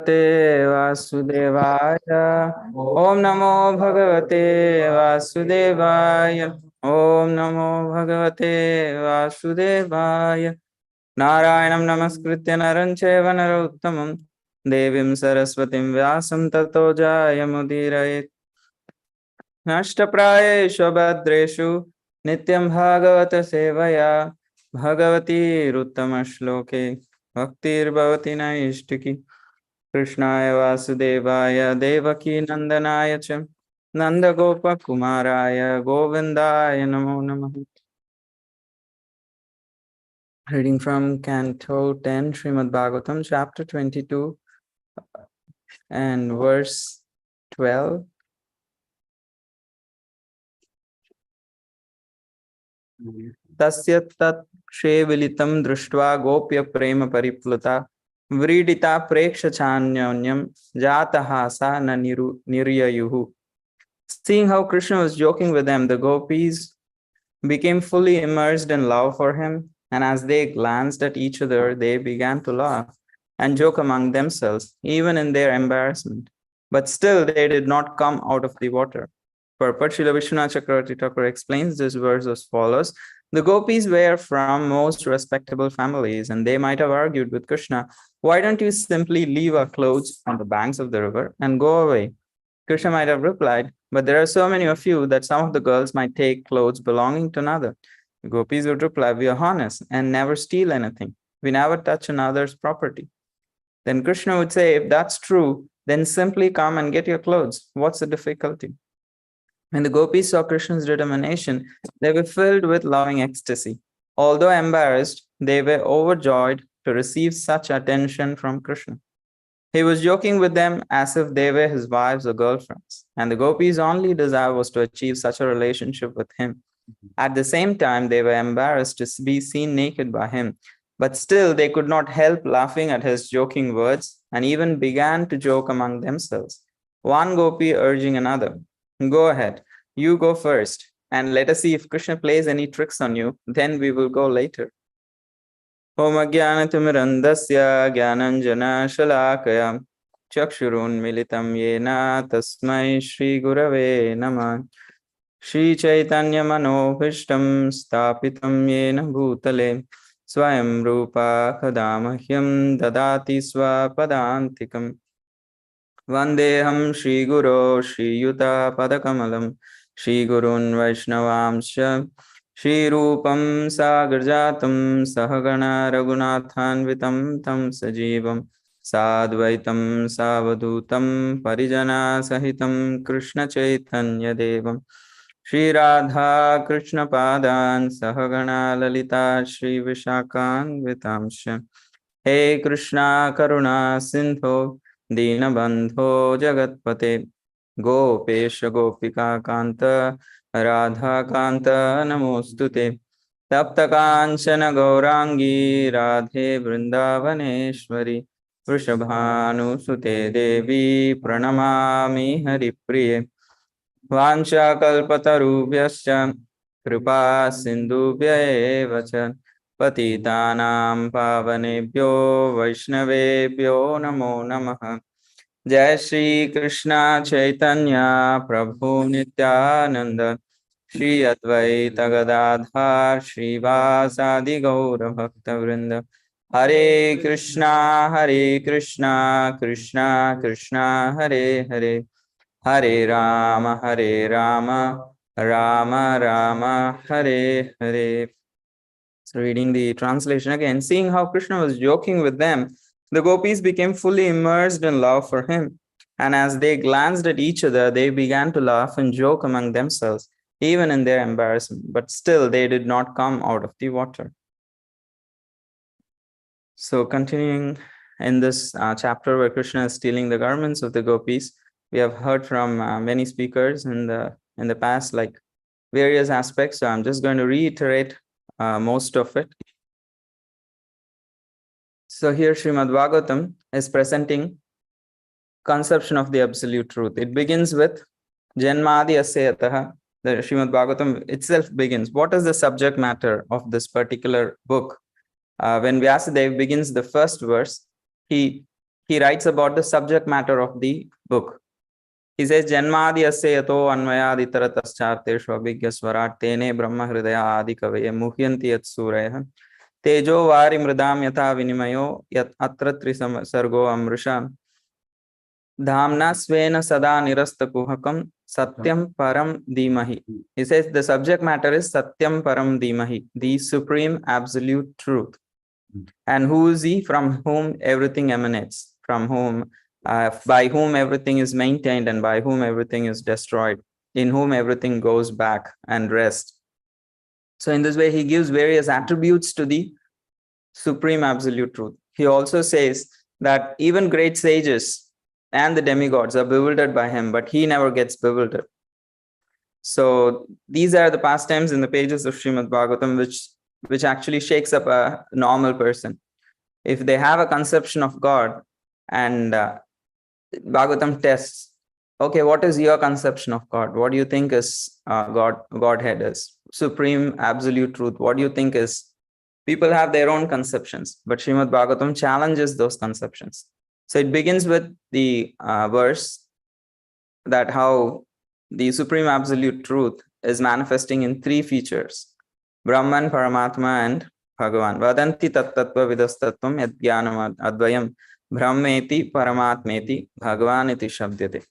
Te Vasudevaya. Om Namo Bhagavate Vasudevaya. Om Namo Bhagavate Vasudevaya. Narayanam Namaskritya Naram Chaiva Narottamam Devim Saraswatim Vyasam Tato Jayamudirayet. Nashtaprayeshu Bhadreshu Nityam Bhagavata Sevaya Bhagavati Ruttama Bhaktir Bhavati Naishtiki Krishnaya Vasudevaya Devaki Nandanaya Ch Nanda Gopa Kumaraya Govindaya Namo Namaha. Reading from Canto 10, Srimad Bhagavatam, chapter 22 and verse 12. Tasya tat kshe društva gopya prema paripluta vridita preksha chanyonyam jataha sa na niryayuhu. Seeing how Krishna was joking with them, the gopis became fully immersed in love for him, and as they glanced at each other, they began to laugh and joke among themselves, even in their embarrassment. But still they did not come out of the water. Purport Srila Vishwanath Chakravarti Thakur explains this verse as follows. The gopis were from most respectable families, and they might have argued with Krishna, why don't you simply leave our clothes on the banks of the river and go away? Krishna might have replied, but there are so many of you that some of the girls might take clothes belonging to another. The gopis would reply, we are honest and never steal anything. We never touch another's property. Then Krishna would say, if that's true, then simply come and get your clothes. What's the difficulty? When the gopis saw Krishna's determination, they were filled with loving ecstasy. Although embarrassed, they were overjoyed to receive such attention from Krishna. He was joking with them as if they were his wives or girlfriends, and the gopis' only desire was to achieve such a relationship with him. At the same time, they were embarrassed to be seen naked by him, but still they could not help laughing at his joking words and even began to joke among themselves. One gopi urging another, go ahead, you go first, and let us see if Krishna plays any tricks on you, then we will go later. Om Jnanatimirandasya Jnananjana Shalakaya Chakshurunmilitam Yena Tasmai Shri Gurave Namah. Shri Chaitanya Manobhishtam Stapitam Yena Bhutale Swayam Rupa Kadamahyam Dadati Swapadantikam Vandeham Shri Guru Shri Yuta Padakamalam Shri Gurun Vaishnavamsha Shri Rupam Sagarjatam Sahagana Raghunathanvitam Tam Sajivam Sadvaitam Savadutam Parijana Sahitam Krishna Chaitanya Devam Shri Radha Krishna Padan Sahagana Lalita Shri Vishakan Vitamsha He Krishna Karuna Sindho Dinabandho Jagatpate Gopesha Gopika Kanta Radha Kanta Namostute Tapta Kanchana Gaurangi Radhe Vrindavaneshwari Vrishabhanu Sute Devi Pranamami Haripriye Vancha Kalpatarubhyascha Kripa Sindhubhya eva cha Patitanam Pavanebhyo Vaishnavebhyo Namo Namaha. Jai Shri Krishna Chaitanya Prabhu Nityananda Shri Advaita Gadadhar Shri Vasadi Gaura Bhakta Vrinda Hare Krishna Krishna Krishna Hare Hare Hare Rama Rama Rama Hare Hare. So reading the translation again, seeing how Krishna was joking with them, the gopis became fully immersed in love for him. And as they glanced at each other, they began to laugh and joke among themselves, even in their embarrassment. But still, they did not come out of the water. So continuing in this chapter where Krishna is stealing the garments of the gopis, we have heard from many speakers in the past, like various aspects. So I'm just going to reiterate most of it. So here Srimad Bhagavatam is presenting conception of the absolute truth. It begins with Janmadi Asyataha. The Srimad Bhagavatam itself begins. What is the subject matter of this particular book? When Vyasadeva begins the first verse, he he writes about the subject matter of the book. He says, Janmadi asya yato anvayadi tarataschaarteshu abhigya swarat tene brahma hridaya adi kavaya muhyanti yat suraya tejo vari mridam yatha vinimayo yat atra sargo amrusha dhamna svena sada nirasta kuhakam satyam param dhimahi. He says the subject matter is satyam param dhimahi, the supreme absolute truth. And who is he? From whom everything emanates, from whom, by whom everything is maintained and by whom everything is destroyed, in whom everything goes back and rests. So in this way, he gives various attributes to the supreme absolute truth. He also says that even great sages and the demigods are bewildered by him, but he never gets bewildered. So these are the pastimes in the pages of Srimad Bhagavatam, which actually shakes up a normal person. If they have a conception of God, and Bhagavatam tests, okay, what is your conception of God? What do you think is Godhead is? Supreme absolute truth. What do you think is? People have their own conceptions, but Srimad Bhagavatam challenges those conceptions. So it begins with the verse that how the supreme absolute truth is manifesting in three features: Brahman, Paramatma, and Bhagavan. Vadanti tattva vidastatvam yad jnanam advayam brahmeti paramatmeti bhagavaniti shabdyate.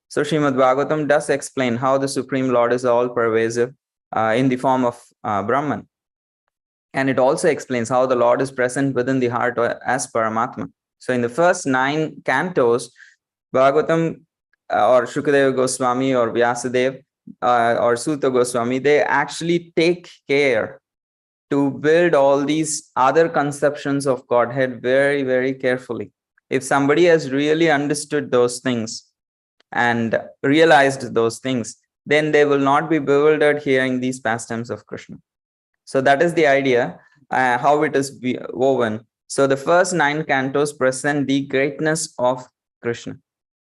So Srimad Bhagavatam does explain how the Supreme Lord is all pervasive in the form of Brahman. And it also explains how the Lord is present within the heart as Paramatma. So in the first 9 cantos, Bhagavatam or Shukadeva Goswami or Vyasadeva or Sutta Goswami, they actually take care to build all these other conceptions of Godhead very, very carefully. If somebody has really understood those things and realized those things, then they will not be bewildered hearing these pastimes of Krishna. So that is the idea, how it is woven. So the first 9 cantos present the greatness of Krishna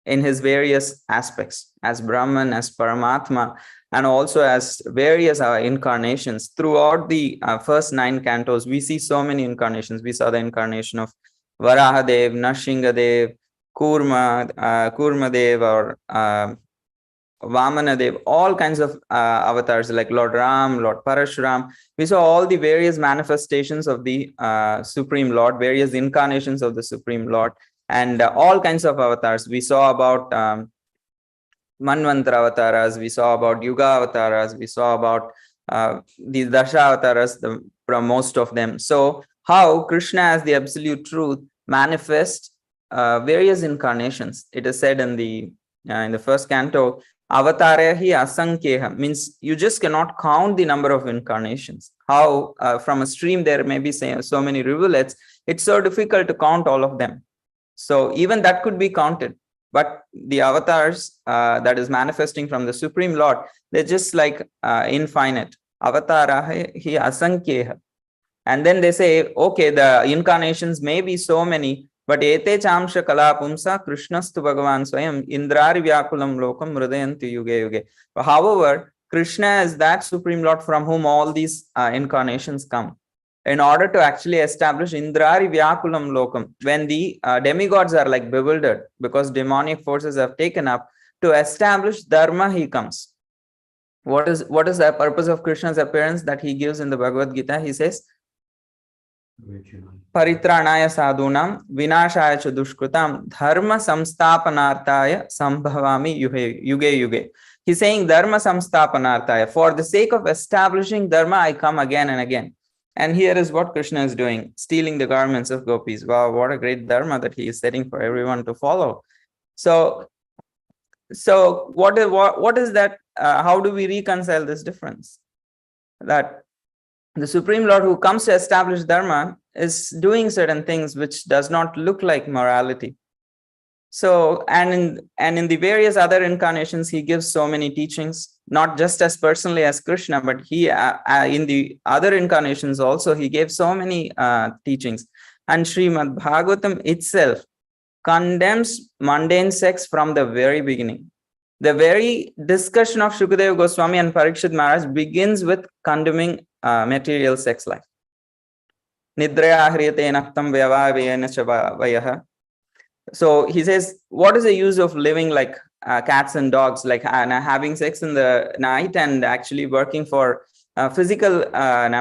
in his various aspects, as Brahman, as Paramatma, and also as various incarnations. Throughout the first 9 cantos, we see so many incarnations. We saw the incarnation of Varahadev, Narshingadev, Kurmadev, or Vamanadev, all kinds of avatars like Lord Ram, Lord Parashuram. We saw all the various manifestations of the Supreme Lord, various incarnations of the Supreme Lord, and all kinds of avatars. We saw about Manvantara avatars, we saw about Yuga avatars, we saw about the Dasha avatars, from most of them. So how Krishna as the absolute truth manifests various incarnations. It is said in the first canto, Avatara hi asankyeha, means you just cannot count the number of incarnations. How from a stream there may be so many rivulets, it's so difficult to count all of them. So even that could be counted. But the avatars that is manifesting from the Supreme Lord, they're just like infinite. Avatara hi asankyeha. And then they say, okay, the incarnations may be so many, but ete chamsha kala pumsa krishnastu bhagavan swayam indrari vyakulam lokam hridayanti yuge yuge. However, Krishna is that Supreme Lord from whom all these incarnations come. In order to actually establish indrari vyakulam lokam, when the demigods are like bewildered because demonic forces have taken up, to establish dharma he comes. What is the purpose of Krishna's appearance that he gives in the Bhagavad Gita? He says, Paritranaya sadhunam vinashaya cha dushkrutam dharma samstapanartaya sambhavami yuge yuge. He's saying dharma samstapanartaya, for the sake of establishing dharma I come again and again. And here is what Krishna is doing, stealing the garments of gopis. Wow, what a great dharma that he is setting for everyone to follow. So what is that? How do we reconcile this difference? That the Supreme Lord who comes to establish dharma is doing certain things which does not look like morality. So, and in the various other incarnations, he gives so many teachings, not just as personally as Krishna, but he in the other incarnations also, he gave so many teachings. And Srimad Bhagavatam itself condemns mundane sex from the very beginning. The very discussion of Shukadeva Goswami and Parikshit Maharaj begins with condemning material sex life. Nidraya hriyate naktam vyavavayana cha vayaha So he says, what is the use of living like cats and dogs, like having sex in the night and actually working for physical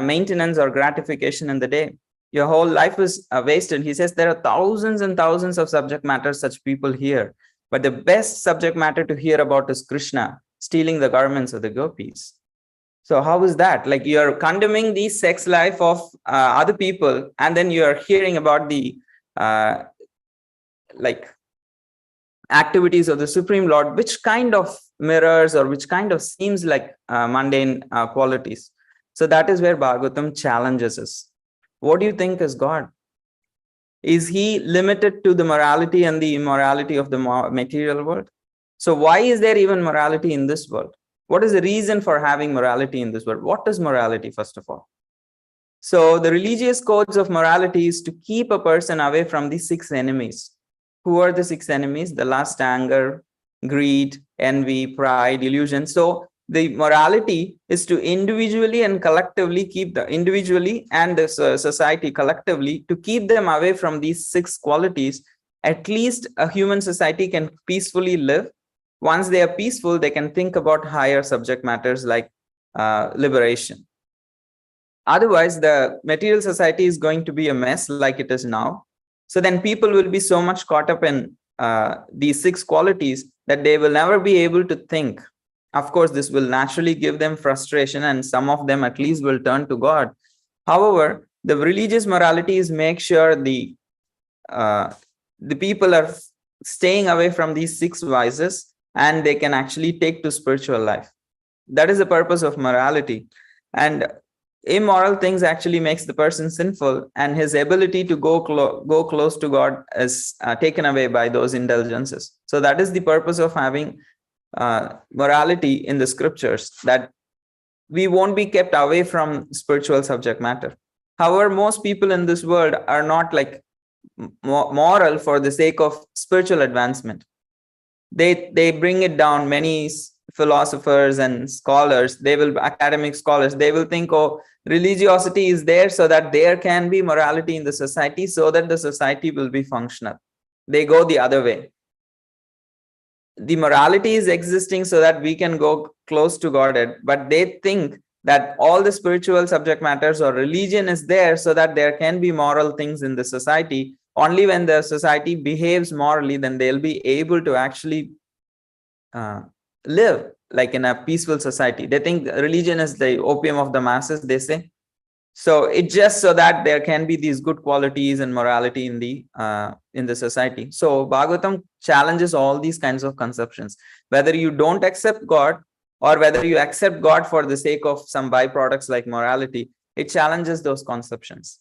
maintenance or gratification in the day? Your whole life is wasted. He says there are thousands and thousands of subject matter such people here, but the best subject matter to hear about is Krishna stealing the garments of the gopis. So how is that? Like, you're condemning the sex life of other people, and then you're hearing about the uh, like activities of the Supreme Lord, which kind of mirrors or which kind of seems like mundane qualities. So that is where Bhagavatam challenges us. What do you think is God? Is he limited to the morality and the immorality of the material world? So why is there even morality in this world? What is the reason for having morality in this world? What is morality, first of all? So the religious codes of morality is to keep a person away from the six enemies. Who are the six enemies? The lust, anger, greed, envy, pride, illusion. So the morality is to individually and collectively keep the individually and the society collectively to keep them away from these six qualities. At least a human society can peacefully live. Once they are peaceful, they can think about higher subject matters like liberation. Otherwise, the material society is going to be a mess like it is now. So then people will be so much caught up in these six qualities that they will never be able to think. Of course, this will naturally give them frustration, and some of them at least will turn to God. However, the religious morality is make sure the people are staying away from these six vices, and they can actually take to spiritual life. That is the purpose of morality. And immoral things actually makes the person sinful, and his ability to go close to God is taken away by those indulgences. So that is the purpose of having morality in the scriptures, that we won't be kept away from spiritual subject matter. However, most people in this world are not like moral for the sake of spiritual advancement. They bring it down. Many philosophers and scholars, academic scholars, they will think, oh, religiosity is there so that there can be morality in the society, so that the society will be functional. They go the other way. The morality is existing so that we can go close to God, but they think that all the spiritual subject matters or religion is there so that there can be moral things in the society. Only when the society behaves morally, then they'll be able to actually live like in a peaceful society. They think religion is the opium of the masses, they say. So it's just so that there can be these good qualities and morality in the society. So Bhagavatam challenges all these kinds of conceptions. Whether you don't accept God or whether you accept God for the sake of some byproducts like morality, it challenges those conceptions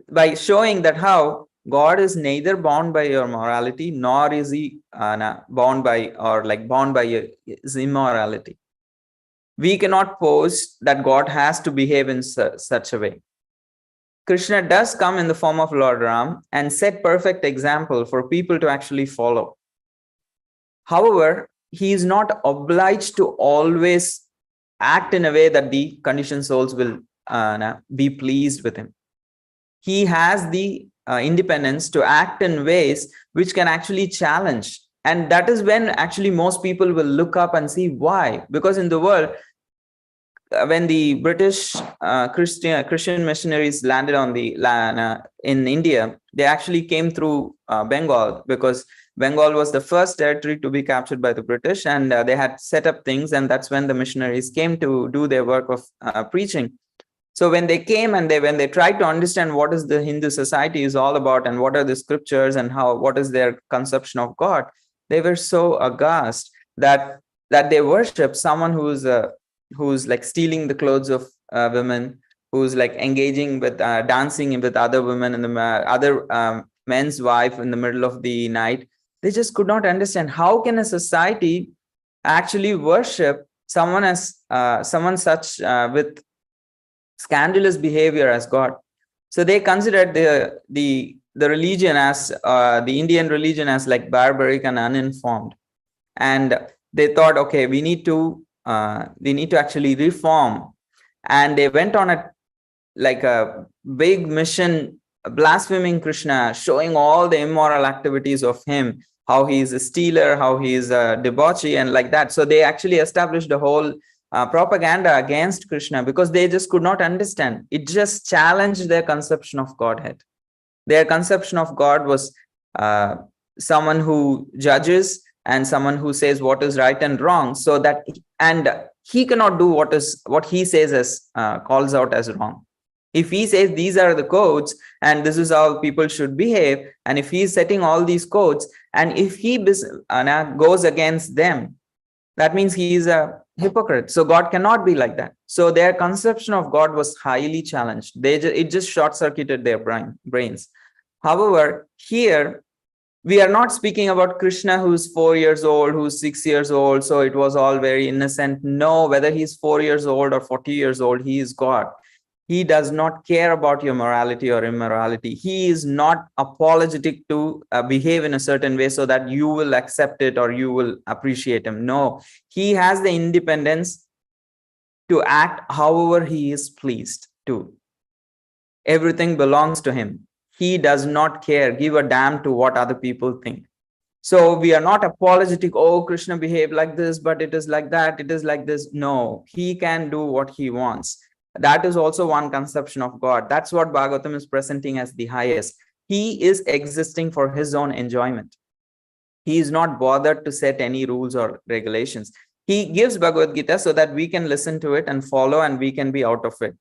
by showing that how God is neither bound by your morality, nor is he bound by his immorality. We cannot pose that God has to behave in such a way. Krishna does come in the form of Lord Ram and set perfect example for people to actually follow. However, he is not obliged to always act in a way that the conditioned souls will be pleased with him. He has the independence to act in ways which can actually challenge. And that is when actually most people will look up and see why. Because in the world, when the British Christian missionaries landed on the land in India, they actually came through Bengal, because Bengal was the first territory to be captured by the British, and they had set up things, and that's when the missionaries came to do their work of preaching. So when they came and when they tried to understand what is the Hindu society is all about and what are the scriptures and what is their conception of God, they were so aghast that they worship someone who's like stealing the clothes of women, who's like engaging with dancing with other women and the other men's wife in the middle of the night. They just could not understand how can a society actually worship someone such with scandalous behavior as God. So they considered the religion as the Indian religion as like barbaric and uninformed, and they thought, okay, we need to actually reform, and they went on a big mission blaspheming Krishna, showing all the immoral activities of him, how he is a stealer, how he is a debauchee, and like that. So they actually established a whole propaganda against Krishna because they just could not understand. It just challenged their conception of Godhead. Their conception of God was uh, someone who judges and someone who says what is right and wrong, so that and he cannot do what he says as calls out as wrong. If he says these are the codes and this is how people should behave, and if he is setting all these codes, and if he goes against them, that means he is a hypocrite. So God cannot be like that. So their conception of God was highly challenged. It just short-circuited their brains. However, here we are not speaking about Krishna who's 4 years old, who's 6 years old, so it was all very innocent. No, whether he's 4 years old or 40 years old, he is God. He does not care about your morality or immorality. He is not apologetic to behave in a certain way so that you will accept it or you will appreciate him. No, he has the independence to act however he is pleased to. Everything belongs to him. He does not care, give a damn to what other people think. So we are not apologetic, oh, Krishna behaved like this, but it is like that, it is like this. No, he can do what he wants. That is also one conception of God. That's what Bhagavatam is presenting as the highest. He is existing for his own enjoyment. He is not bothered to set any rules or regulations. He gives Bhagavad Gita so that we can listen to it and follow, and we can be out of it.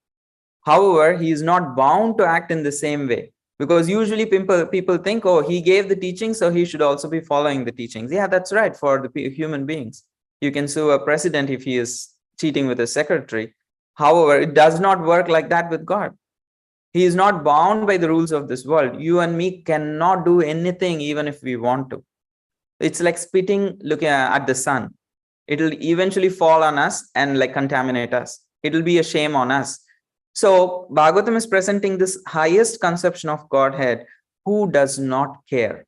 However, he is not bound to act in the same way, because usually people think, oh, he gave the teachings, so he should also be following the teachings. Yeah, that's right for the human beings. You can sue a president if he is cheating with a secretary. However, it does not work like that with God. He is not bound by the rules of this world. You and me cannot do anything even if we want to. It's like spitting, looking at the sun. It will eventually fall on us and like contaminate us. It will be a shame on us. So Bhagavatam is presenting this highest conception of Godhead, who does not care,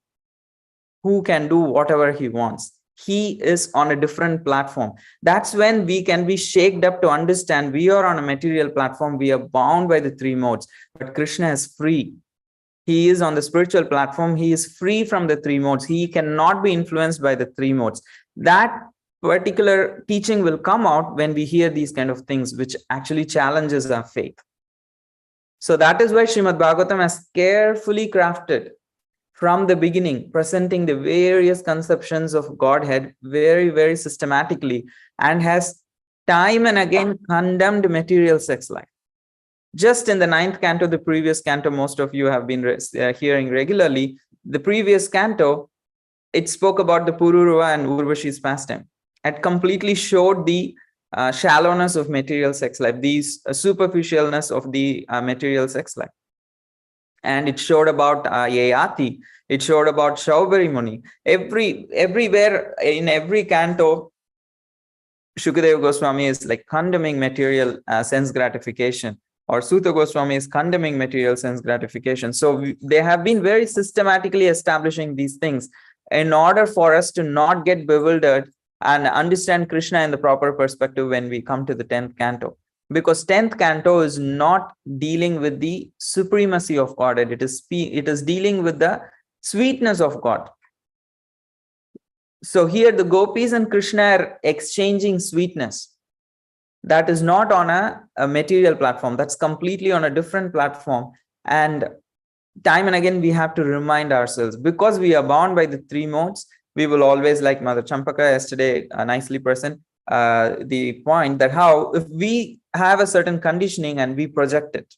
who can do whatever he wants. He is on a different platform. That's when we can be shaked up to understand we are on a material platform. We are bound by the three modes, but Krishna is free. He is on the spiritual platform. He is free from the three modes. He cannot be influenced by the three modes. That particular teaching will come out when we hear these kind of things, which actually challenges our faith. So that is why Srimad Bhagavatam has carefully crafted from the beginning, presenting the various conceptions of Godhead very, very systematically, and has time and again condemned material sex life. Just in the 9th canto, the previous canto, most of you have been hearing regularly, the previous canto, it spoke about the Pururuva and Urvashi's pastime. It completely showed the shallowness of material sex life, the superficialness of the material sex life. And it showed about Yayati, it showed about Shaubari Muni. Everywhere, in every canto, Shukadeva Goswami is like condemning material sense gratification, or Sutta Goswami is condemning material sense gratification. So they have been very systematically establishing these things in order for us to not get bewildered and understand Krishna in the proper perspective when we come to the 10th canto. Because 10th canto is not dealing with the supremacy of Godhead. It is dealing with the sweetness of God. So here the gopis and Krishna are exchanging sweetness. That is not on a material platform. That's completely on a different platform. And time and again, we have to remind ourselves, because we are bound by the three modes, we will always, like Mother Champaka yesterday nicely present, the point that how if we have a certain conditioning and we project it,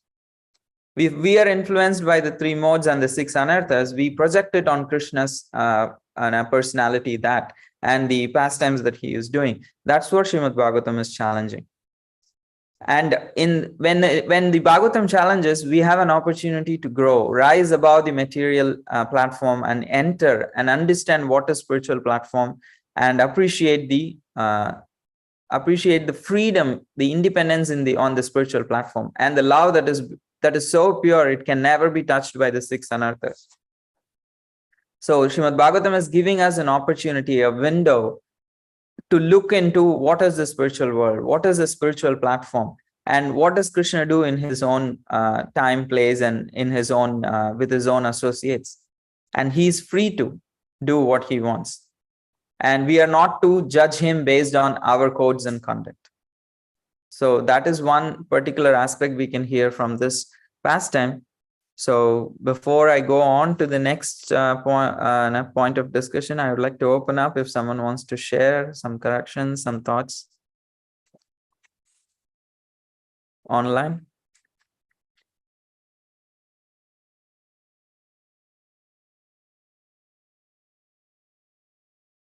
if we are influenced by the three modes and the six anarthas, we project it on Krishna's personality, that and the pastimes that he is doing. That's what Srimad Bhagavatam is challenging. And when the Bhagavatam challenges, we have an opportunity to grow, rise above the material platform, and enter and understand what is spiritual platform, and appreciate the freedom, the independence on the spiritual platform, and the love that is so pure it can never be touched by the six anarthas. So Srimad Bhagavatam is giving us an opportunity, a window to look into what is the spiritual world, what is the spiritual platform, And what does Krishna do in his own time, place, and in his own with his own associates? And he's free to do what he wants. And we are not to judge him based on our codes and conduct. So that is one particular aspect we can hear from this pastime. So before I go on to the next point of discussion, I would like to open up if someone wants to share some corrections, some thoughts online.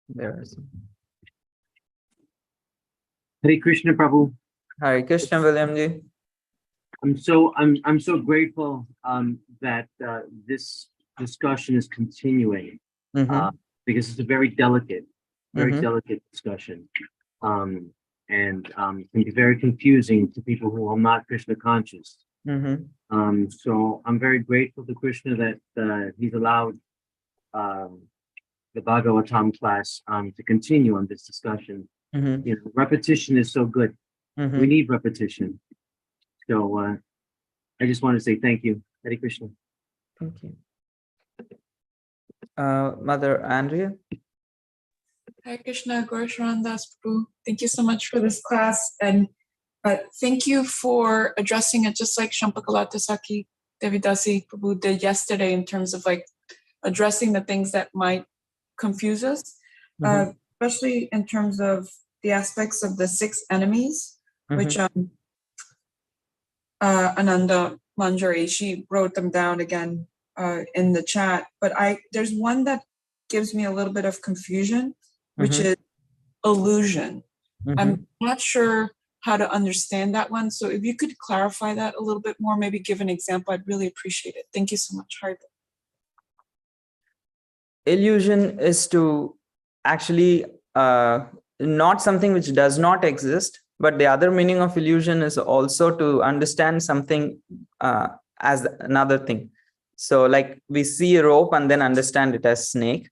There is. Hare Krishna, Prabhu. Hare Krishna, William ji. I'm so grateful that this discussion is continuing because it's a very delicate discussion, and can be very confusing to people who are not Krishna conscious. So I'm very grateful to Krishna that he's allowed the Bhagavatam class to continue on this discussion. You know, repetition is so good. We need repetition. So I just want to say thank you. Hare Krishna. Thank you. Mother Andrea. Hare Krishna, Gaura Sharan Das Prabhu. Thank you so much for this class. And thank you for addressing it just like Shampakalata Saki Devidasi Prabhu did yesterday in terms of like addressing the things that might confuse us, especially in terms of the aspects of the 6 enemies, which Ananda Manjari, she wrote them down again in the chat. But there's one that gives me a little bit of confusion, which is illusion. I'm not sure how to understand that one. So if you could clarify that a little bit more, maybe give an example, I'd really appreciate it. Thank you so much. Illusion is to actually not something which does not exist, but the other meaning of illusion is also to understand something as another thing. So like we see a rope and then understand it as snake.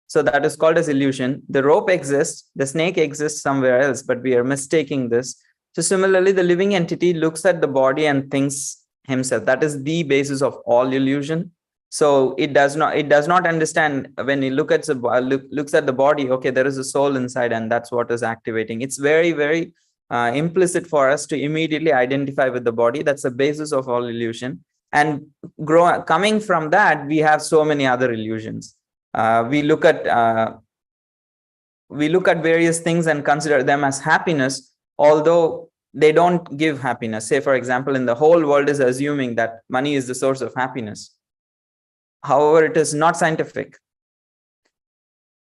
So that is called as illusion. The rope exists, the snake exists somewhere else, but we are mistaking this. So similarly, the living entity looks at the body and thinks himself. That is the basis of all illusion. So it does not understand when it looks at the body, okay, there is a soul inside and that's what is activating. It's very, very implicit for us to immediately identify with the body. That's the basis of all illusion. And coming from that, we have so many other illusions. We look at various things and consider them as happiness, although they don't give happiness. Say, for example, in the whole world is assuming that money is the source of happiness. However, it is not scientific.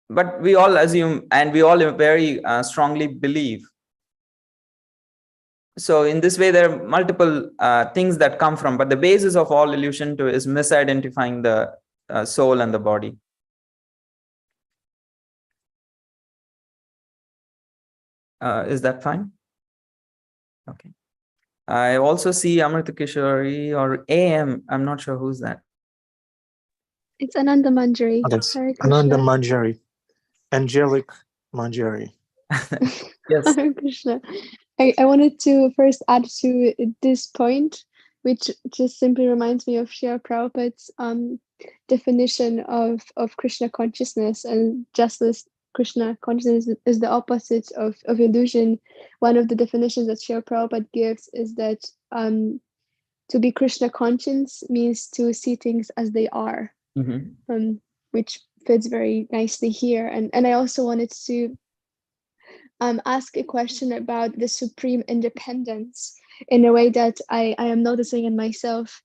But we all assume and we all very strongly believe. So in this way, there are multiple things that come from, but the basis of all illusion is misidentifying the soul and the body. Is that fine? Okay. I also see Amrita Kishori or AM. I'm not sure who's that. It's Ananda Manjari. That's Ananda Manjari. Angelic Manjari. Yes. Hare Krishna. I wanted to first add to this point, which just simply reminds me of Srila Prabhupada's definition of Krishna consciousness, and just as Krishna consciousness is the opposite of illusion. One of the definitions that Srila Prabhupada gives is that to be Krishna conscious means to see things as they are, which fits very nicely here. And I also wanted to ask a question about the supreme independence in a way that I am noticing in myself,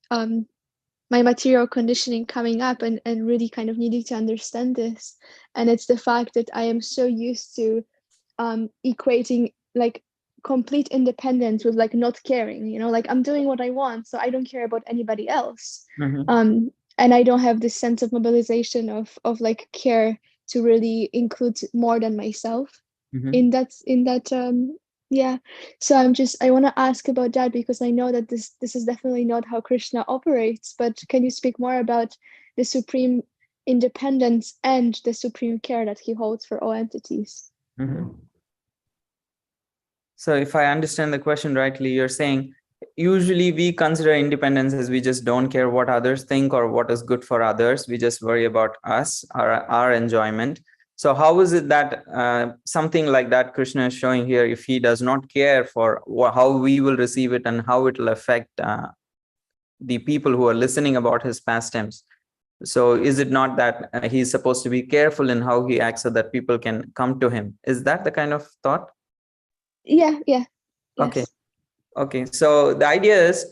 my material conditioning coming up and really kind of needing to understand this. And it's the fact that I am so used to equating like complete independence with like not caring, you know, like I'm doing what I want, so I don't care about anybody else. And I don't have this sense of mobilization of like care to really include more than myself in that yeah. So I want to ask about that, because I know that this is definitely not how Krishna operates, but can you speak more about the supreme independence and the supreme care that he holds for all entities? So if I understand the question rightly, you're saying usually we consider independence as we just don't care what others think or what is good for others. We just worry about us, our enjoyment. So how is it that something like that Krishna is showing here, if he does not care for how we will receive it and how it will affect the people who are listening about his pastimes? So is it not that he's supposed to be careful in how he acts so that people can come to him? Is that the kind of thought? Yeah. Yes. Okay. So the idea is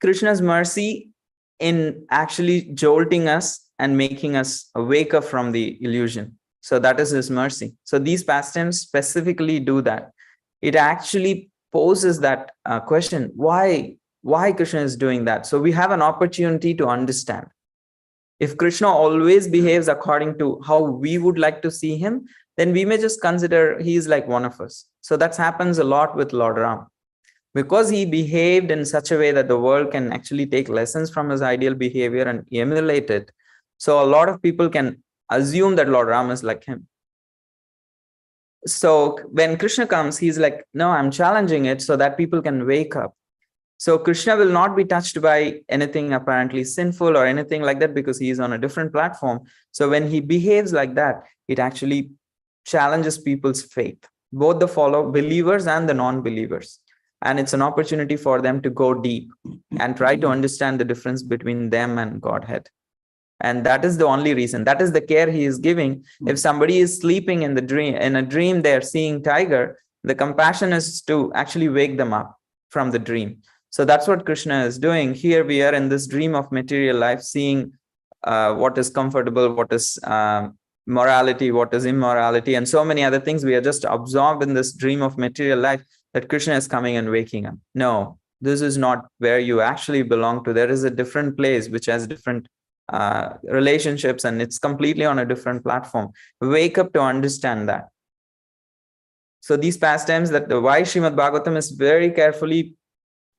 Krishna's mercy in actually jolting us and making us wake up from the illusion. So that is his mercy. So these pastimes specifically do that. It actually poses that question, why Krishna is doing that? So we have an opportunity to understand. If Krishna always behaves according to how we would like to see him, then we may just consider he is like one of us. So that happens a lot with Lord Ram. Because he behaved in such a way that the world can actually take lessons from his ideal behavior and emulate it. So a lot of people can assume that Lord Ram is like him. So when Krishna comes, he's like, no, I'm challenging it so that people can wake up. So Krishna will not be touched by anything apparently sinful or anything like that because he is on a different platform. So when he behaves like that, it actually challenges people's faith, both the believers and the non-believers. And it's an opportunity for them to go deep and try to understand the difference between them and Godhead. And that is the only reason. That is the care he is giving. If somebody is sleeping in a dream, they're seeing tiger, the compassion is to actually wake them up from the dream. So that's what Krishna is doing. Here we are in this dream of material life, seeing what is comfortable, what is morality, what is immorality, and so many other things. We are just absorbed in this dream of material life that Krishna is coming and waking up. No, this is not where you actually belong to. There is a different place which has different relationships, and it's completely on a different platform. Wake up to understand that. So these pastimes, why Srimad Bhagavatam is very carefully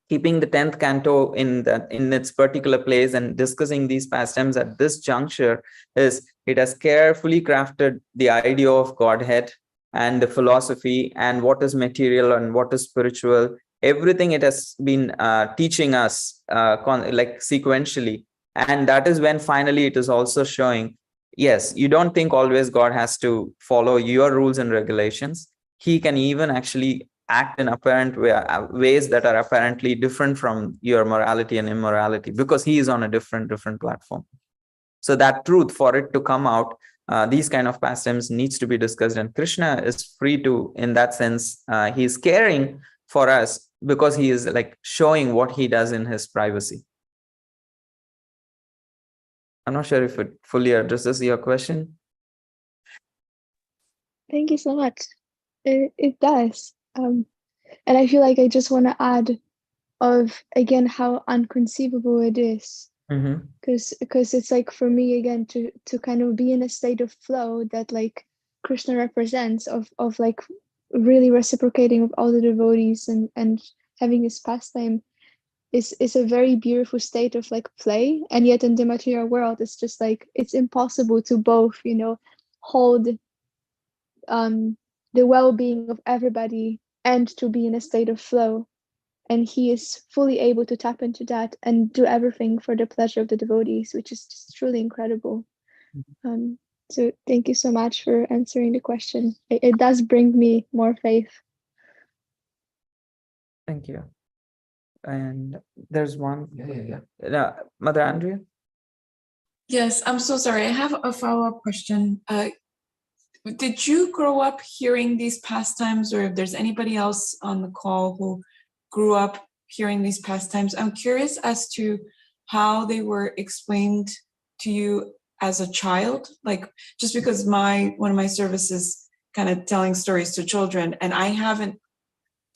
keeping the 10th canto in its particular place and discussing these pastimes at this juncture, is it has carefully crafted the idea of Godhead and the philosophy and what is material and what is spiritual. Everything it has been teaching us like sequentially. And that is when finally it is also showing, yes, you don't think always God has to follow your rules and regulations. He can even actually act in apparent ways that are apparently different from your morality and immorality, because he is on a different platform. So that truth, for it to come out, these kind of pastimes needs to be discussed, and Krishna is free to, in that sense, he's caring for us because he is like showing what he does in his privacy. I'm not sure if it fully addresses your question. Thank you so much. It does. And I feel like I just want to add of, again, how unconceivable it is. Because it's like, for me, again, to kind of be in a state of flow that like Krishna represents, of like really reciprocating with all the devotees and having his pastime is a very beautiful state of like play. And yet in the material world, it's just like, it's impossible to both, hold the well-being of everybody and to be in a state of flow. And he is fully able to tap into that and do everything for the pleasure of the devotees, which is just truly incredible. So thank you so much for answering the question. It does bring me more faith. Thank you. And there's one. Mother Andrea? Yes, I'm so sorry. I have a follow-up question. Did you grow up hearing these pastimes, or if there's anybody else on the call who grew up hearing these pastimes? I'm curious as to how they were explained to you as a child. Like, just because one of my services kind of telling stories to children, and I haven't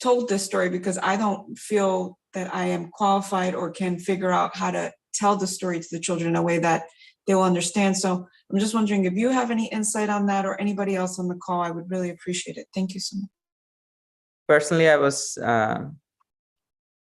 told this story because I don't feel that I am qualified or can figure out how to tell the story to the children in a way that they will understand. So I'm just wondering if you have any insight on that, or anybody else on the call. I would really appreciate it. Thank you so much. Personally,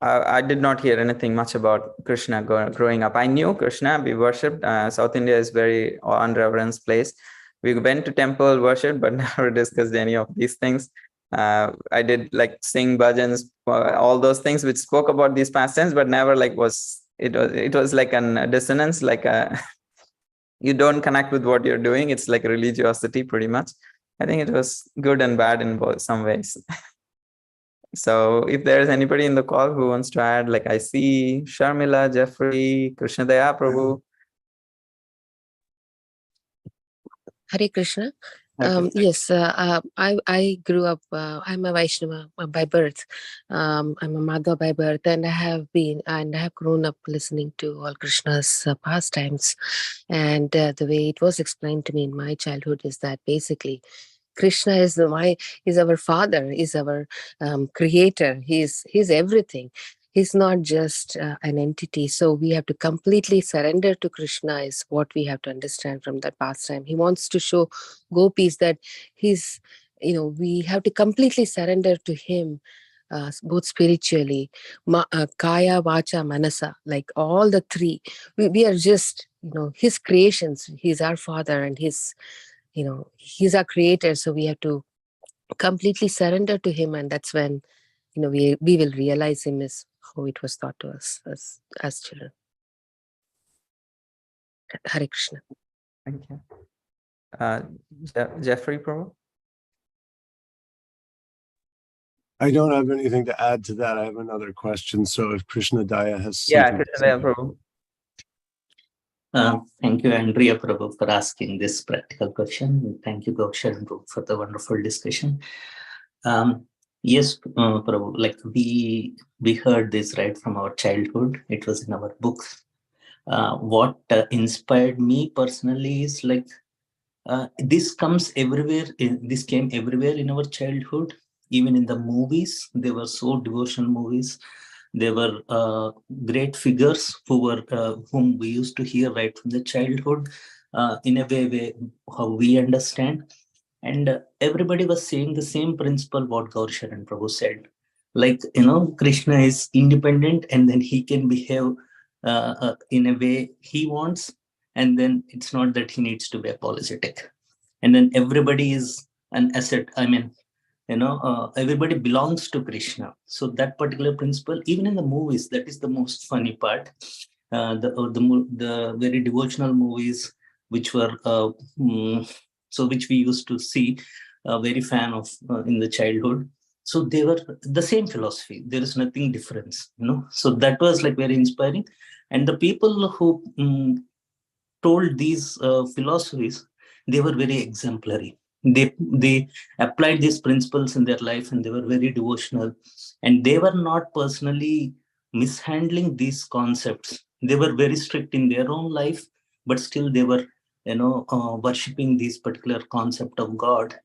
I did not hear anything much about Krishna growing up. I knew Krishna, we worshipped. South India is very unreverenced place. We went to temple, worship, but never discussed any of these things. I did like sing bhajans, all those things which spoke about these pastimes, but never like it was like a dissonance, like a you don't connect with what you're doing. It's like religiosity pretty much. I think it was good and bad in both some ways. So if there's anybody in the call who wants to add, like I see Sharmila, Jeffrey, Krishnadaya Prabhu. Hare Krishna. Yes, I grew up, I'm a Vaishnava by birth. I'm a Madhva by birth, and I have grown up listening to all Krishna's pastimes. And the way it was explained to me in my childhood is that basically Krishna is our father, is our creator. He's everything. He's not just an entity. So we have to completely surrender to Krishna is what we have to understand from that pastime. He wants to show gopis that we have to completely surrender to him, both spiritually, kaya, vacha, manasa, like all the three. We are just, his creations. He's our father and he's our creator. So we have to completely surrender to him. And that's when, we will realize him as how it was taught to us as children. Hare Krishna. Thank you. Jeffrey Prabhu? I don't have anything to add to that. I have another question. So if Krishnadaya has something. Yeah, Krishnadaya Prabhu. Thank you, Andrea Prabhu, for asking this practical question. Thank you, Sharan Prabhu, for the wonderful discussion. Yes, Prabhu, like we heard this right from our childhood. It was in our books. What inspired me personally is like this comes everywhere. This came everywhere in our childhood. Even in the movies, they were so devotional movies. There were great figures whom we used to hear right from the childhood in a way how we understand. And everybody was saying the same principle what Gaura Sharan Prabhu said. Like, Krishna is independent and then he can behave in a way he wants. And then it's not that he needs to be apologetic. And then everybody is an asset. I mean, everybody belongs to Krishna. So that particular principle, even in the movies, that is the most funny part. The very devotional movies, which were which we used to see, very fan of in the childhood. So they were the same philosophy. There is nothing different, So that was like very inspiring. And the people who told these philosophies, they were very exemplary. They applied these principles in their life and they were very devotional. And they were not personally mishandling these concepts. They were very strict in their own life, but still they were worshipping this particular concept of God.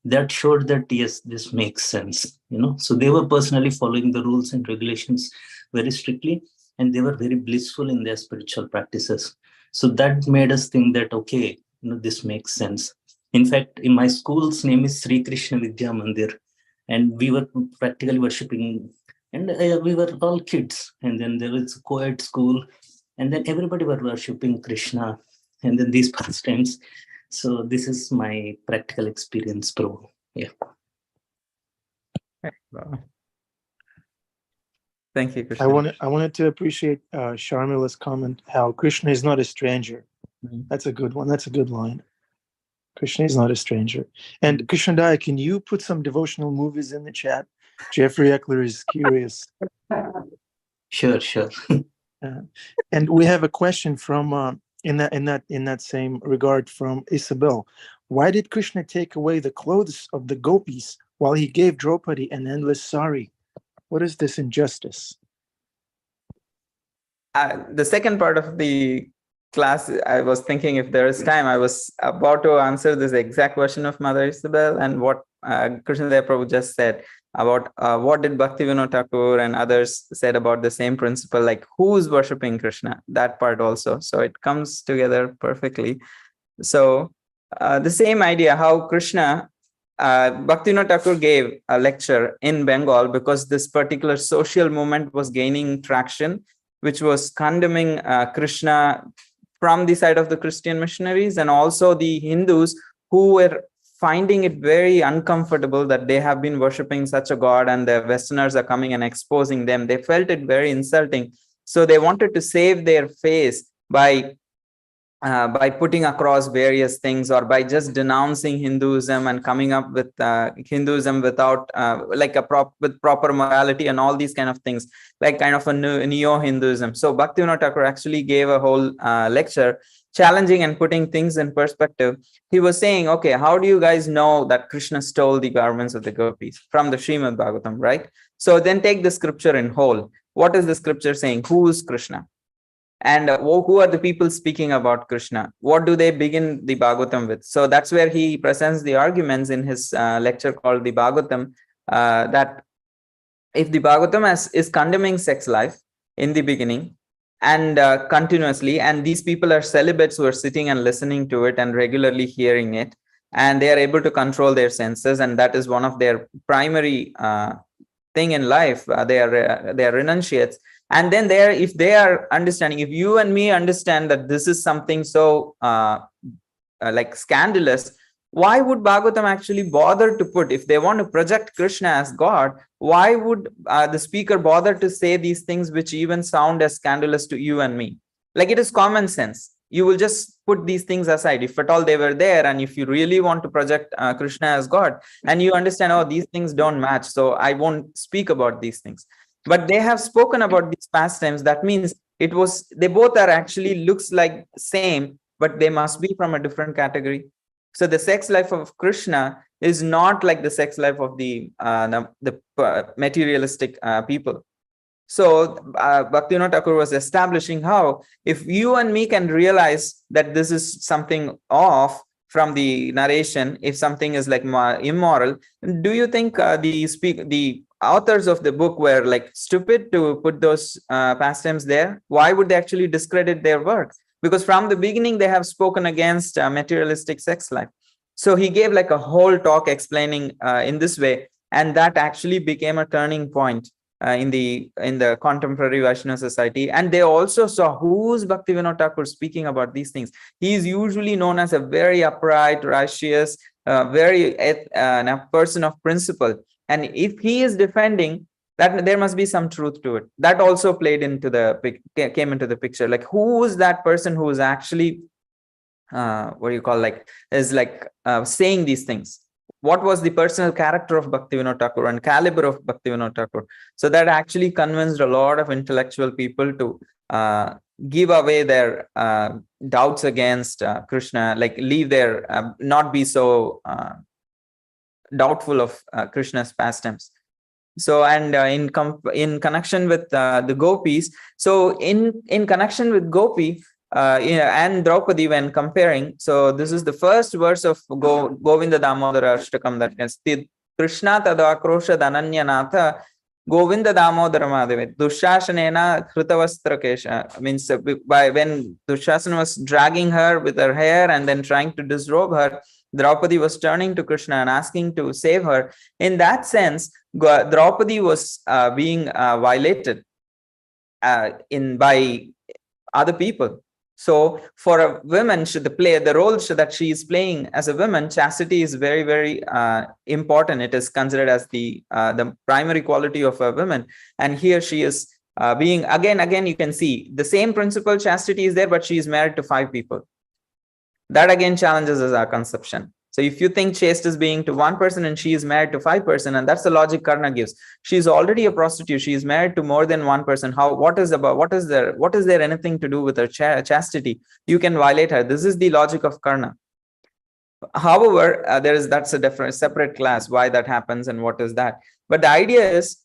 That showed that, yes, this makes sense, So they were personally following the rules and regulations very strictly, and they were very blissful in their spiritual practices. So that made us think that, okay, this makes sense. In fact, in my school's name is Sri Krishna Vidya Mandir, and we were practically worshipping, and we were all kids. And then there was a co-ed school, and then everybody were worshipping Krishna, and then these pastimes. So this is my practical experience, Prabhu. Yeah. Thank you, Krishna. I wanted to appreciate Sharmila's comment, how Krishna is not a stranger. That's a good one. That's a good line. Krishna is not a stranger. And Krishnadaya, can you put some devotional movies in the chat? Jeffrey Eckler is curious. Sure. And we have a question from in that same regard from Isabel. Why did Krishna take away the clothes of the gopis while he gave Draupadi an endless sari? What is this injustice? The second part of the class, I was thinking if there is time, I was about to answer this exact question of Mother Isabel and what Krishnadaya Prabhu just said about what did Bhaktivinoda Thakur and others said about the same principle, like who's worshipping Krishna, that part also. So it comes together perfectly. So the same idea, how Krishna, Bhaktivinoda Thakur gave a lecture in Bengal because this particular social movement was gaining traction, which was condemning Krishna from the side of the Christian missionaries and also the Hindus who were finding it very uncomfortable that they have been worshipping such a god and the Westerners are coming and exposing them. They felt it very insulting. So they wanted to save their face by putting across various things, or by just denouncing Hinduism and coming up with Hinduism without with proper morality and all these kind of things, like kind of a neo-Hinduism. So Bhaktivinoda Thakur actually gave a whole lecture challenging and putting things in perspective. He was saying, okay, how do you guys know that Krishna stole the garments of the gopis? From the Srimad Bhagavatam, right? So then take the scripture in whole. What is the scripture saying? Who is Krishna? And who are the people speaking about Krishna? What do they begin the Bhagavatam with? So that's where he presents the arguments in his lecture called the Bhagavatam, that if the Bhagavatam is condemning sex life in the beginning and continuously, and these people are celibates who are sitting and listening to it and regularly hearing it, and they are able to control their senses, and that is one of their primary thing in life. They are renunciates. And then if they are understanding, if you and me understand that this is something so like scandalous, why would Bhagavatam actually bother to put, if they want to project Krishna as God, why would the speaker bother to say these things which even sound as scandalous to you and me? Like, it is common sense. You will just put these things aside if at all they were there, and if you really want to project Krishna as God, and you understand, oh, these things don't match, so I won't speak about these things. But they have spoken about these pastimes. That means they both are actually looks like same, but they must be from a different category. So the sex life of Krishna is not like the sex life of the materialistic people. So Bhaktivinoda Thakur was establishing how, if you and me can realize that this is something off from the narration, if something is like immoral, do you think the authors of the book were like stupid to put those pastimes there? Why would they actually discredit their work? Because from the beginning they have spoken against materialistic sex life. So he gave like a whole talk explaining in this way, and that actually became a turning point in the contemporary Vaishnava society. And they also saw, who's Bhaktivinoda Thakur speaking about these things? He is usually known as a very upright, righteous, a person of principle. And if he is defending that, there must be some truth to it. That also came into the picture. Like, who is that person who is actually saying these things? What was the personal character of Bhaktivinoda Thakur and caliber of Bhaktivinoda Thakur? So that actually convinced a lot of intellectual people to give away their doubts against Krishna, like leave their, not be so doubtful of Krishna's pastimes. So, and in connection with the gopis, so in connection with Gopi and Draupadi, when comparing, so this is the first verse of Govinda Damodara Ashtakam, that is Krishna tadakrosha dananyanatha Govinda Damodara Madhave Dushashanena Kritavastra Kesha, means by when Dushasana was dragging her with her hair and then trying to disrobe her, Draupadi was turning to Krishna and asking to save her. In that sense, Draupadi was being violated by other people. So for a woman, the role that she is playing as a woman, chastity is very, very important. It is considered as the primary quality of a woman. And here she is being, again, you can see the same principle, chastity is there, but she is married to 5 people. That again challenges our conception. So if you think chaste is being to 1 person and she is married to 5 person, and that's the logic Karna gives. She is already a prostitute. She is married to more than 1 person. What is there anything to do with her chastity? You can violate her. This is the logic of Karna. However, that's a separate class, why that happens and what is that. But the idea is,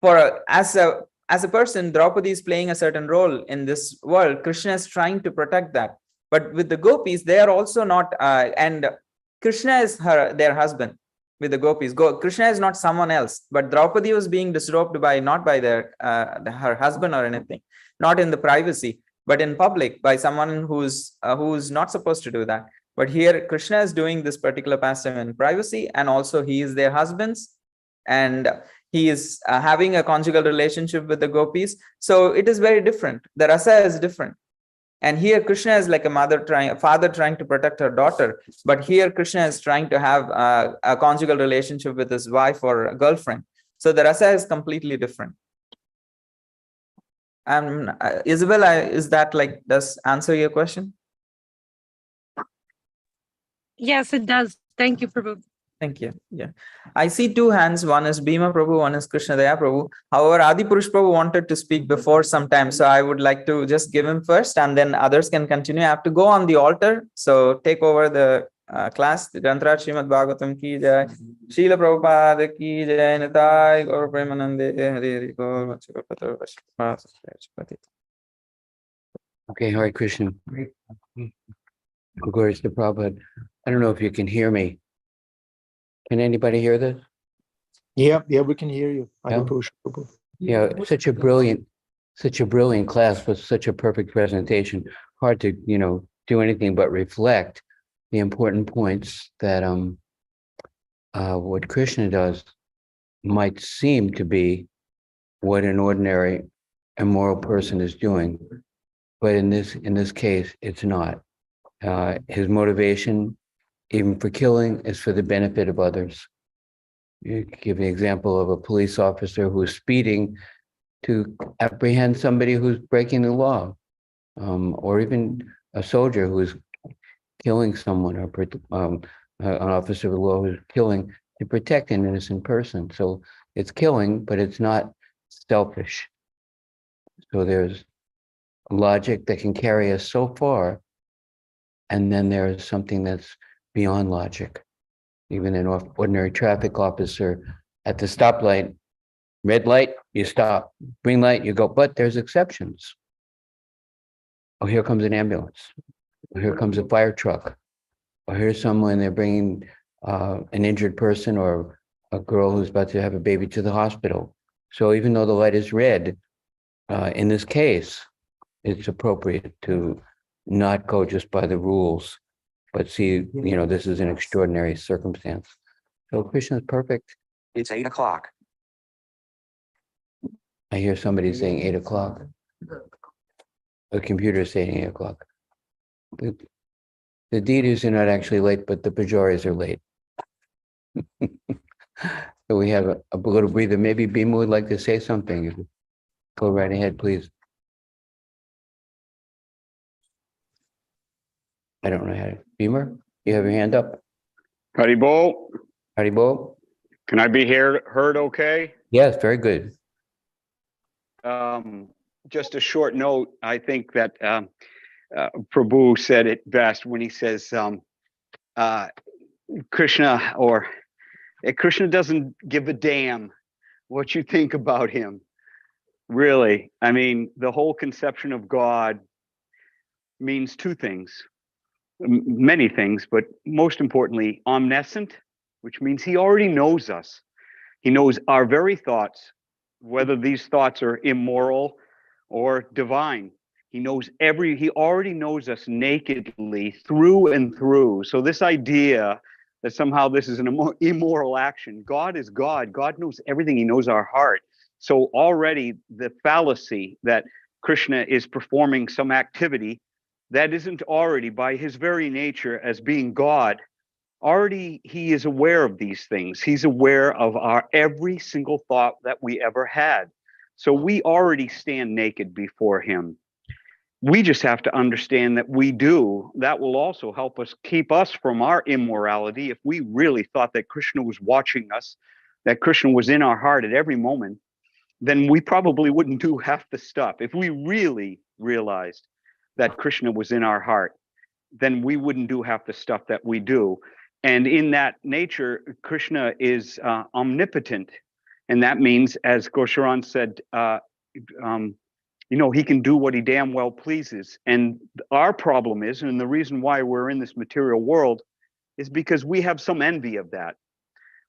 as a person, Draupadi is playing a certain role in this world. Krishna is trying to protect that. But with the gopis, they are also not, and Krishna is their husband with the gopis. Krishna is not someone else, but Draupadi was being disrobed not by her husband or anything, not in the privacy, but in public by someone who's not supposed to do that. But here Krishna is doing this particular pastime in privacy, and also he is their husbands, and he is having a conjugal relationship with the gopis. So it is very different. The rasa is different. And here Krishna is like a father trying to protect her daughter. But here Krishna is trying to have a conjugal relationship with his wife or a girlfriend. So the rasa is completely different. Isabel, is that like, does answer your question? Yes, it does. Thank you, Prabhu. Thank you. Yeah. I see two hands. One is Bhima Prabhu, one is Krishna Daya Prabhu. However, Adi Purush Prabhu wanted to speak before some time. So I would like to just give him first and then others can continue. I have to go on the altar. So take over the class. Grantraj Srimad Bhagavatam ki jai. Srila Prabhupada ki jai. Nitai Gaura Premanande Hari Gaura Vachikapatra Vashipati. Okay, Hare Krishna. Glory to Prabhupada. I don't know if you can hear me. Can anybody hear this? Yeah, we can hear you. Yeah, yeah, such a brilliant class with such a perfect presentation. Hard to, do anything but reflect the important points that what Krishna does might seem to be what an ordinary immoral person is doing, but in this case, it's not. His motivation, even for killing, is for the benefit of others. You give the example of a police officer who's speeding to apprehend somebody who's breaking the law, or even a soldier who's killing someone, or an officer of the law who's killing to protect an innocent person. So it's killing, but it's not selfish. So there's logic that can carry us so far, and then there's something that's beyond logic. Even an ordinary traffic officer at the stoplight, red light, you stop, green light, you go, but there's exceptions. Oh, here comes an ambulance. Oh, here comes a fire truck. Or here's someone, they're bringing an injured person or a girl who's about to have a baby to the hospital. So even though the light is red, in this case, it's appropriate to not go just by the rules, but see, this is an extraordinary circumstance. So Krishna is perfect. It's 8 o'clock. I hear somebody saying 8 o'clock. The computer is saying 8 o'clock. The deities are not actually late, but the pujaris are late. So we have a little breather. Maybe Bhima would like to say something. Go right ahead, please. I don't know how to. Bhima, you have your hand up? Haribol. Haribol. Can I be heard okay? Yes, very good. Just a short note. I think that Prabhu said it best when he says Krishna doesn't give a damn what you think about him. Really, I mean, the whole conception of God means two things. Many things, but most importantly, omniscient, which means he already knows us. He knows our very thoughts, whether these thoughts are immoral or divine. He already knows us nakedly through and through. So this idea that somehow this is an immoral action, God is God. God knows everything. He knows our heart. So already the fallacy that Krishna is performing some activity that isn't already, by his very nature as being God, already he is aware of these things. He's aware of our every single thought that we ever had. So we already stand naked before him. We just have to understand that we do. That will also help us keep us from our immorality. If we really thought that Krishna was watching us, that Krishna was in our heart at every moment, then we probably wouldn't do half the stuff. If we really realized that Krishna was in our heart, then we wouldn't do half the stuff that we do. And in that nature, Krishna is omnipotent. And that means, as Sharan said, he can do what he damn well pleases. And our problem is, and the reason why we're in this material world, is because we have some envy of that.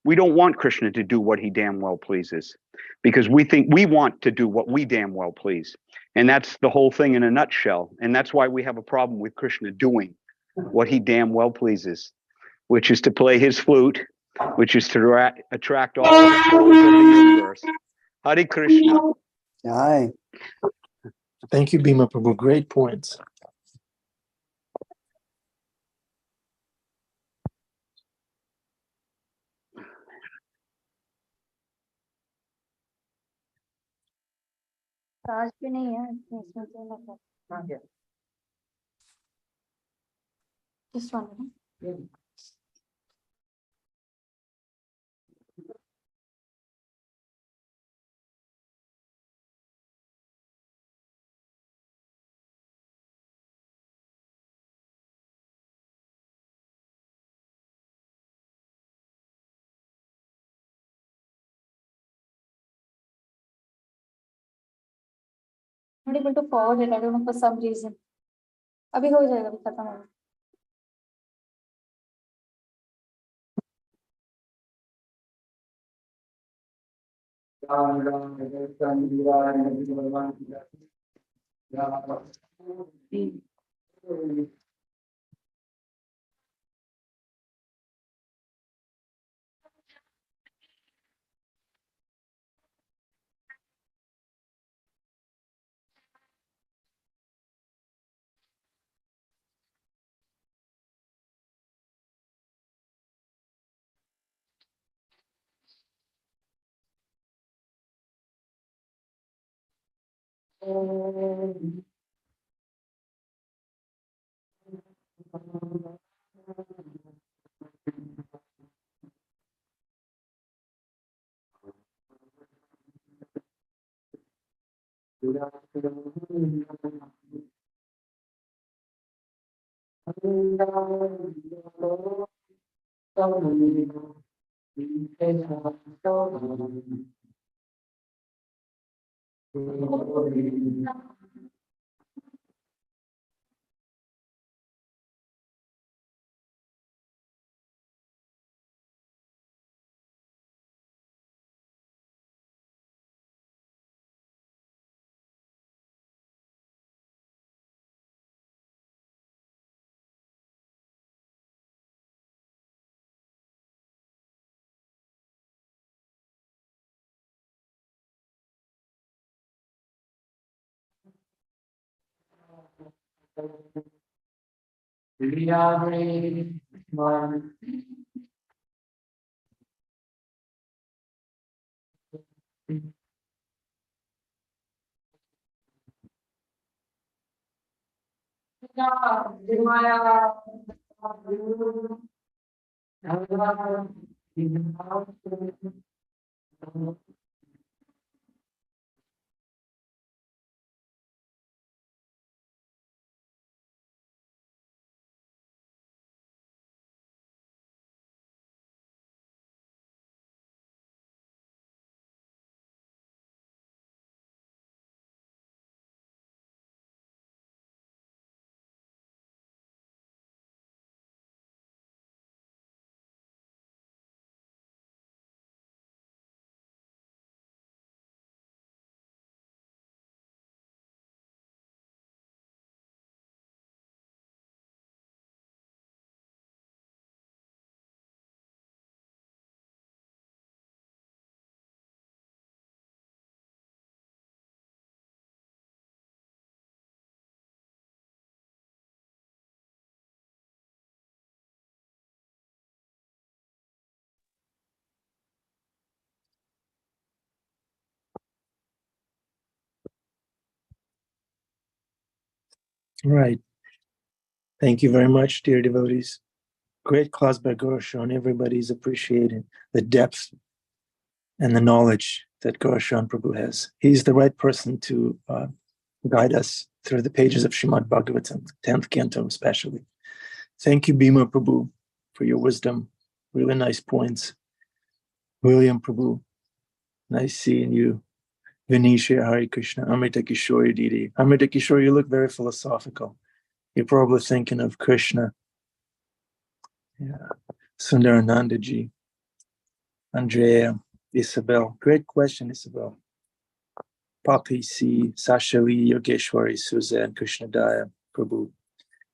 We don't want Krishna to do what he damn well pleases, because we think we want to do what we damn well please. And that's the whole thing in a nutshell. And that's why we have a problem with Krishna doing what he damn well pleases, which is to play his flute, which is to attract all the souls of the universe. Hare Krishna. Aye. Thank you, Bhima Prabhu. Great points. आज भी नहीं है इसमें तो मतलब just one minute. Not able to forward it. I don't know for some reason. अभी हो जाएगा, अभी खत्म हो All right. Thank you very much, dear devotees. Great class by Gaura. Everybody's appreciating the depth and the knowledge that Gaura Prabhu has. He's the right person to guide us through the pages of Srimad Bhagavatam, 10th canto especially. Thank you, Bhima Prabhu, for your wisdom. Really nice points. William Prabhu, nice seeing you. Vinisha, Hare Krishna, Amrita Kishori Didi. Amrita Kishori, you look very philosophical. You're probably thinking of Krishna. Yeah. Sundaranandaji, Andrea, Isabel. Great question, Isabel. Papi C, Sasha Lee, Yogeshwari, Suzanne, Krishnadaya, Prabhu.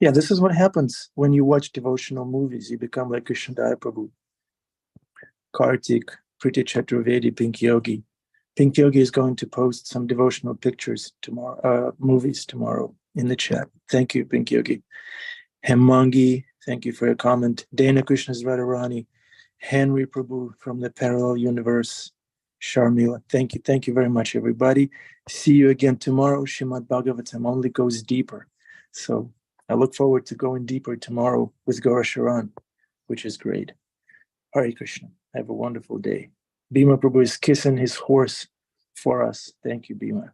Yeah, this is what happens when you watch devotional movies. You become like Krishnadaya Prabhu. Kartik, Priti Chaturvedi, Pink Yogi. Pink Yogi is going to post some devotional pictures tomorrow, movies tomorrow in the chat. Thank you, Pink Yogi. Hemangi, thank you for your comment. Dana Krishna's Radharani. Henry Prabhu from the Parallel Universe. Sharmila. Thank you very much, everybody. See you again tomorrow. Shrimad Bhagavatam only goes deeper. So I look forward to going deeper tomorrow with Gaura Sharan, which is great. Hare Krishna. Have a wonderful day. Bhima Prabhu is kissing his horse for us. Thank you, Bhima.